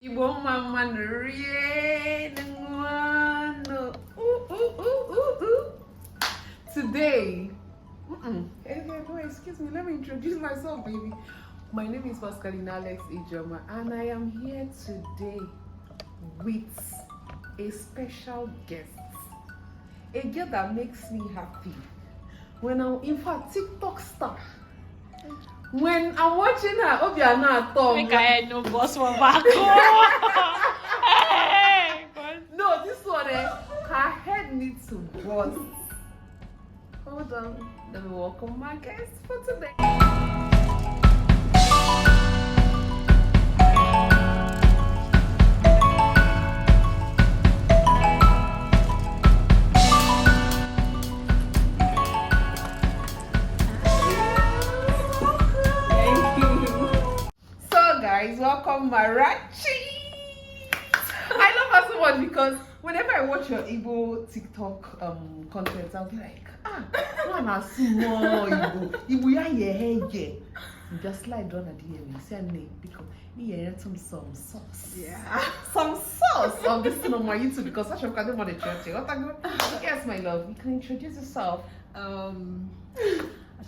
Igbo mama rie no. Today, excuse me, let me introduce myself, baby. My name is Paschaline and I am here today with a special guest, a girl that makes me happy. In fact, TikTok star. When I'm watching her, Obiana Tom. Make I no boss for back. No, this one, her head needs to bust. Hold on. Let me welcome my guest for today. Guys, welcome Marachi. I love her so much because whenever I watch your Igbo TikTok content, I'll be like, one small Igbo ya ye. You just slide down at the end and say name because you hear some sauce. Yeah. Some sauce on this thing on my YouTube because such a kind of money church. Yes, my love, you can introduce yourself. I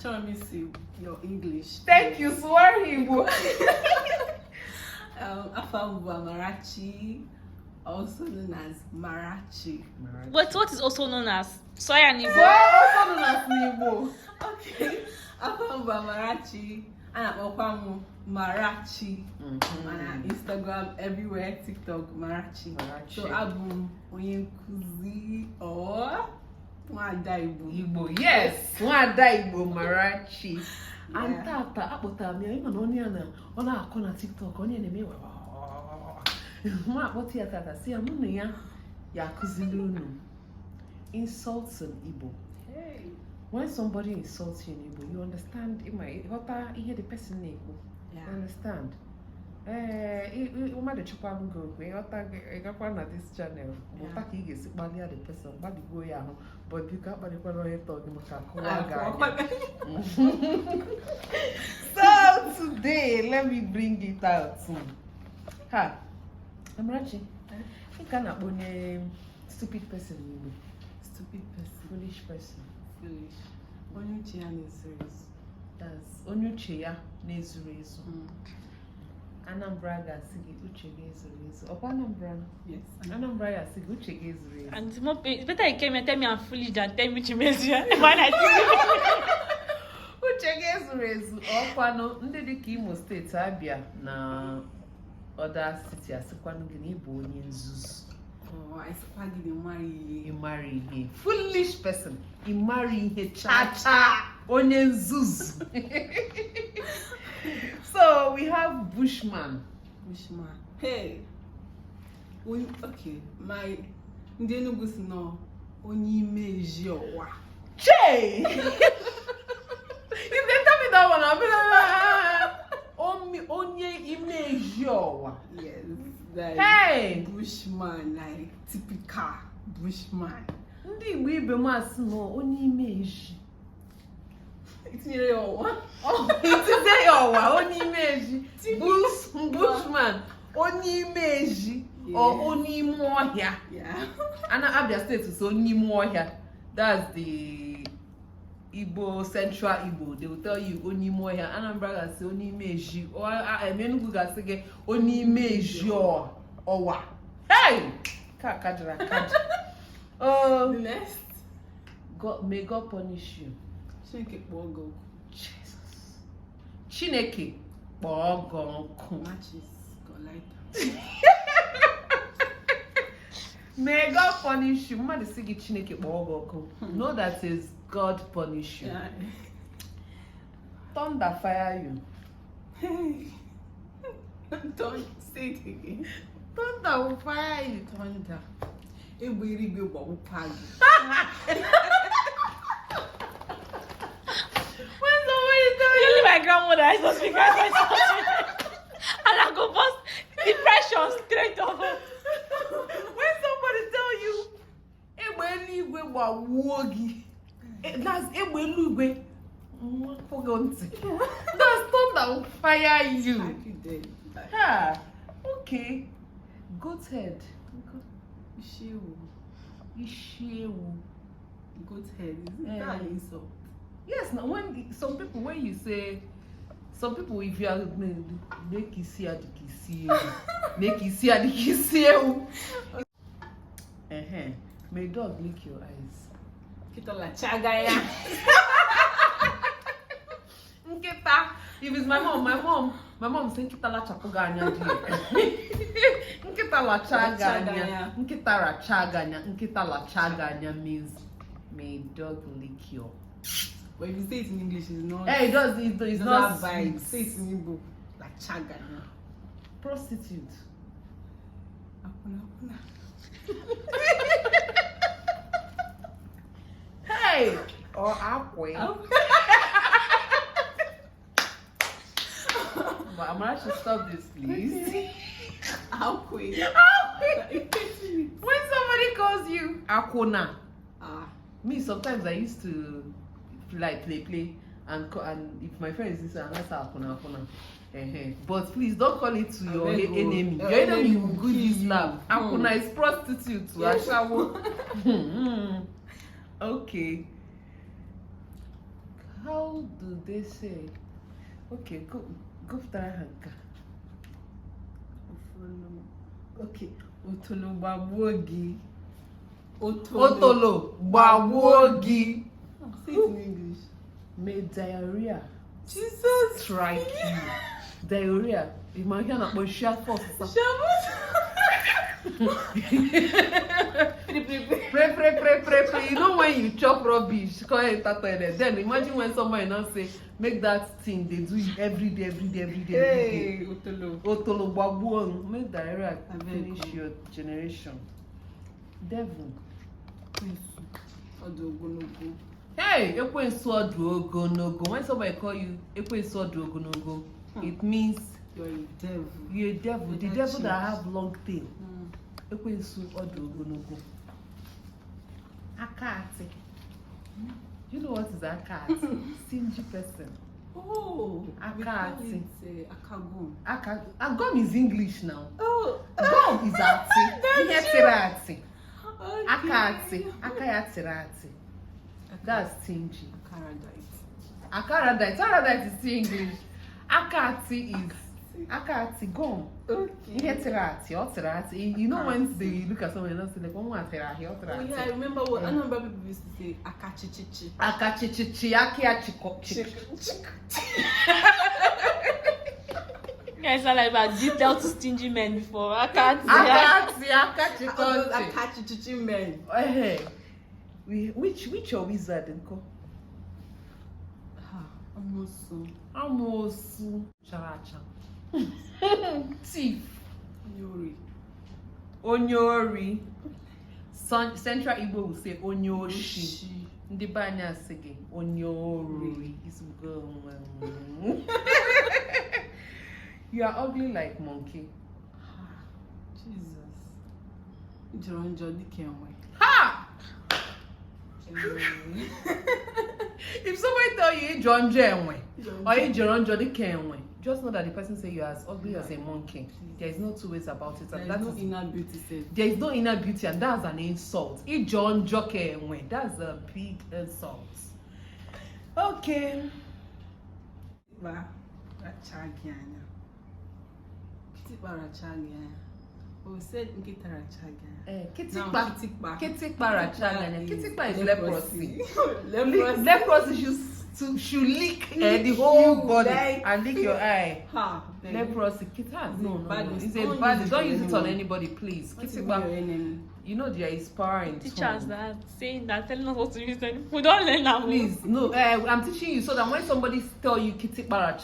try to miss your English. Thank you, Swahili. Afambu Marachi, also known as Marachi. What is also known as Soya Nibo? Also known as Nibo. Okay. Afambu Marachi, and Opamu Marachi. On Instagram, everywhere, TikTok, Marachi. So album onye nkuzi or Nwada Igbo. Yes, Nwada Igbo Marachi. And tata akpọtara m ya ịma na onye ọ na-akọ na TikTok onye na-eme ma akpọta ya tata si ya mụ na ya akụzili unu insults in Igbo. When somebody insults you in Igbo, you understand ịghọta ihe the person na-ekwu. You understand? Mmadụ chukwa m go ịghọta ịgakwa na this channel mụta ka ị ga-esi kpalia the person gbadigbuo ya ahụ but biko akpalikwara onye tọ gị maka akụwa ga So today let me bring it out. Amarachi, I can akpọ onye stupid person in Igbo. Stupid person. Foolish person. Foolish. Onye uche ya na-ezuru ezu. That's onye uche ya na-ezuru ezu. Anambra ga-asị gị uche gị ezuru ezu. Ọkwa Anambra? Yes. Anambra ga-asị gị uche gị ezuru ezu. And it's better you came and tell me I'm foolish than tell me Chimezia. Uche gị ezuru ezu. Ọkwanụ ndị dịka Imo steeti Abia na other city asịkwanụ gị na ị bụ onye nzuzu. I gị na ịmara ihe. Foolish person. Ịmara ihe cha-cha. Onye nzuzu. So we have Bushman. Hey. Okay. My ndị Enugu si no onye ime eji ọwa. Che! If they tell me that one, I'll be like, onye ime eji ọwa. Yes. Like hey! Bushman, like typical Bushman. Ndị Igbo ibe m asị no onye ime eji. Itinyere ya ọwa. Itinyere ya ọwa, onye ime eji. Bushman, onye ime eji. Or onye ime ọhịa. Yeah. And Abia State is onye ime ọhịa. That's the Igbo, Central Igbo. They will tell you onye ime ọhịa. Anambra ga say onye ime eji. Or Enugu ga say onye ime eji ọwa. Hey! Kajara. The next. May God punish you. Chineke kpọọ gị. Jesus. Chineke kpọọ gị ọkụ. Matches go like May God punish you. Mmadụ sị gị Chineke kpọọ gị ọkụ. Know that is God punish you. Yeah. Thunder fire you. Don't say it again. Thunder will fire you. Thunder. Egbe irigwe gbagbuo gị. When somebody tell you. Only my grandmother is not speaking and I go bust depression straight over. When somebody tell you, egbe eluigwe gbagbuo gị. That's egbe eluigwe. That's thunder will fire you. Like you did. Okay. Goat head. Ishewu. Ishewu. Goat head. Is that an insult? Yes, now when some people when you say some people if you are make you see make you see May dog lick your eyes. Kita la chagaya. Nkita. If it's my mom saying kita la chapuganya. Nkita la chaganya. Nkita la chaganya. Nkita la chaganya means may dog lick your. But if you say it in English, it's not. Hey, it does. It's not vibe. Say it in Igbo. La chaganya. Prostitute. Akuna. Hey, or akwe. But Marachi, stop this, please. Akwe. When somebody calls you akona, me sometimes I used to like play, and if my friend is this, and that's akona. But please don't call it to your enemy. Your enemy will give you slap. Akuna is prostitute. Yes. Okay. How do they say? Okay, go hanka. Okay. Otolo gbagbuo. Otolo gbagbuo. Say it in English. May diarrhea Jesus strike you. Diarrhea. Imagine a share force. Pray. You know when you chop rubbish, then imagine when somebody now say, make that thing they do it every day. Hey, Otolo gbagbuo. Make diarrhea finish your generation. Devil. Hey, ekwensu odu ogonogo. When somebody call you ekwensu odu ogonogo, it means you're a devil. You're a devil. The devil that have long tail. Ekwensu odu ogonogo. Akati. You know what is akati? Stingy person. Oh, akati. Akagum. Agum is English now. Oh, gum is ati. Akati. Akayatirati. That's stingy. Akaradite. Akaradite is English. Akati gum. Okay. You know when they look at someone else, like, oh yeah, I remember what I remember people used to say akachichichi. Akachichichi, akiachiko. Guys are like about detailed to stingy men before. Akachichichi men. Hey. Which your wizard and co? Amosu. Characha. Thief. Onyori. Central Igbo will say onyoshi. Ndị banya sige onyori. You are ugly like monkey. Jesus. Ha! If somebody tell you John or you just know that the person say you're as ugly as a monkey. There is no two ways about it. There is no inner beauty. There is no inner beauty, and that's an insult. If John that's a big insult. Okay. We said Nkitarachaga. Kitikpa is leprosy. Leprosy. Leprosy should lick the whole body and lick your eye. Leprosy. No. It's a bad. Don't use it on anybody, please. Kitikpa. You know there is power in teachers that saying that telling us what to use them. We don't learn now. Please, no. I'm teaching you so that when somebody tell you Kitikpa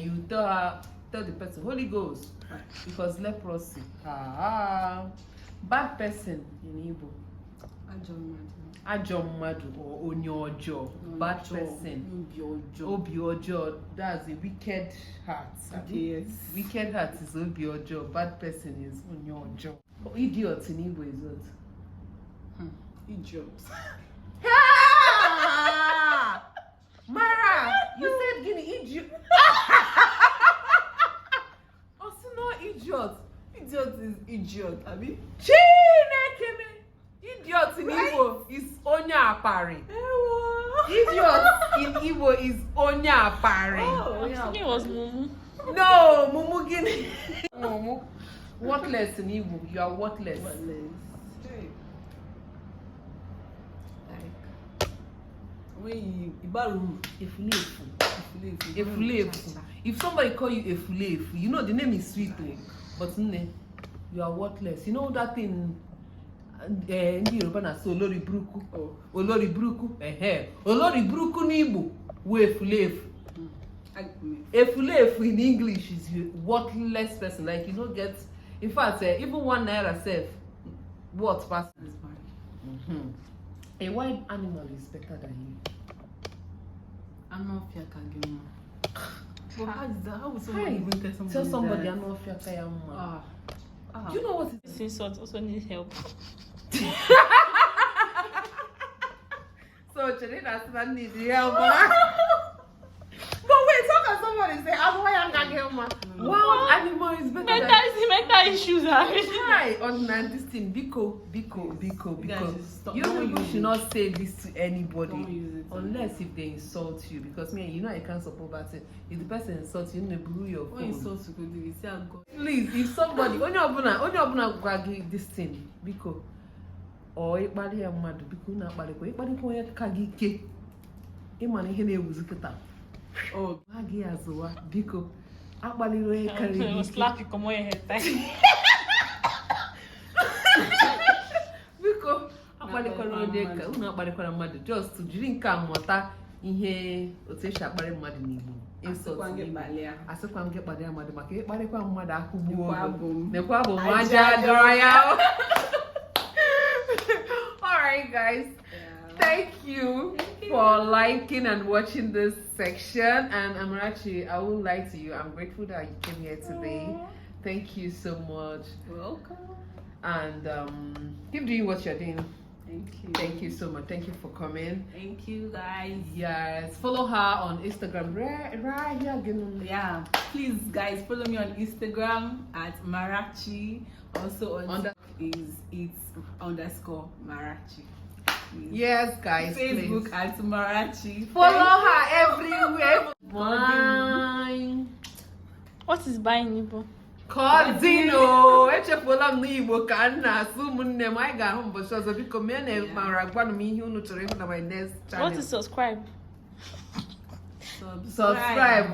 you tell the person Holy Ghost. Because leprosy. Bad person in Igbo. Ajomadu or onye ojoo. Bad person. Obi ojoo. That's a wicked heart. Yes. Wicked heart is obi ojoo. Bad person is onye ojoo. Idiot in Igbo is what? Idiots. Mara, you said Guinea idiot. Idiot. idiot is idiot, abi? Chinekene. Idiot in Igbo is onye apari. Idiot in Igbo is onye apari. Oh, I think it was Mumu. No, Mumu Gini. Mumu. Worthless in Igbo. You are worthless. Hey. Like, when you baru, Efulefu. If somebody call you Efulefu, you know the name is sweet, but you are worthless. You know that thing. Ndị Yoruba na so olori buruku. Olori buruku. Olori buruku n'Igbo we efulefu. Efulefu in English is a worthless person. Like you don't get. In fact, even 1 naira self, what person is married? A wild animal is better than you. I'm not fair, Kagema. But how is that? How would Hi, somebody even tell somebody I'm not fair, Kayama. Do you know what it is? This insult also needs help. So Chineda still need the help. But wait, talk as somebody say, I'm why I'm not help. Wild animal is better than Mental issues are. Hi, on this thing, Biko. You people should not say this to anybody. Don't use it. Unless if they insult you. Because me, you know I can't support that thing. If the person insults you, you blew your phone. When insult you could do, you say I'm God. Please, if somebody, onye ọbụla gwa gị this thing, Biko, or ịkparị ya mmadụ, Biko na akparịkwa, ịkparịkwa onye ka gị ike, ịma na ihe na-ewuzi kịta. Oh, Gwa gị azụwa, Biko, akparịrị onye karịrị gị ike. Slap you, come on your head. Biko, akparịkwara onye ka, unu akparịkwara mmadụ, just jiri nke a mụta ihe otu esi akparị mmadụ n'Igbo. Asịkwa m gị kparịa mmadụ maka ịkparịkwa mmadụ akụgbuo nekwa bụ maja dọrọ ya. Alright guys, thank you for liking and watching this section, and Marachi, I would like to you, I'm grateful that you came here today. Thank you so much. welcome. And keep doing what you're doing. Thank you. Thank you so much. Thank you for coming. Thank you, guys. Yes, follow her on Instagram. Right here again. Yeah, please, guys, follow me on Instagram at Marachi. Also on it's _ Marachi. Please. Yes, guys. Facebook please. at Marachi. Follow her everywhere. Bye. What is buying Igbo? Cordino. Echefuola m n'Igbo ka m na-asụ ụmụnne m. Anyị ga-ahụ mbọchị ọzọ. Biko mee na mara gwanụ m ihe unu chọrọ ịhụ na my next channel. What is subscribe? Subscribe.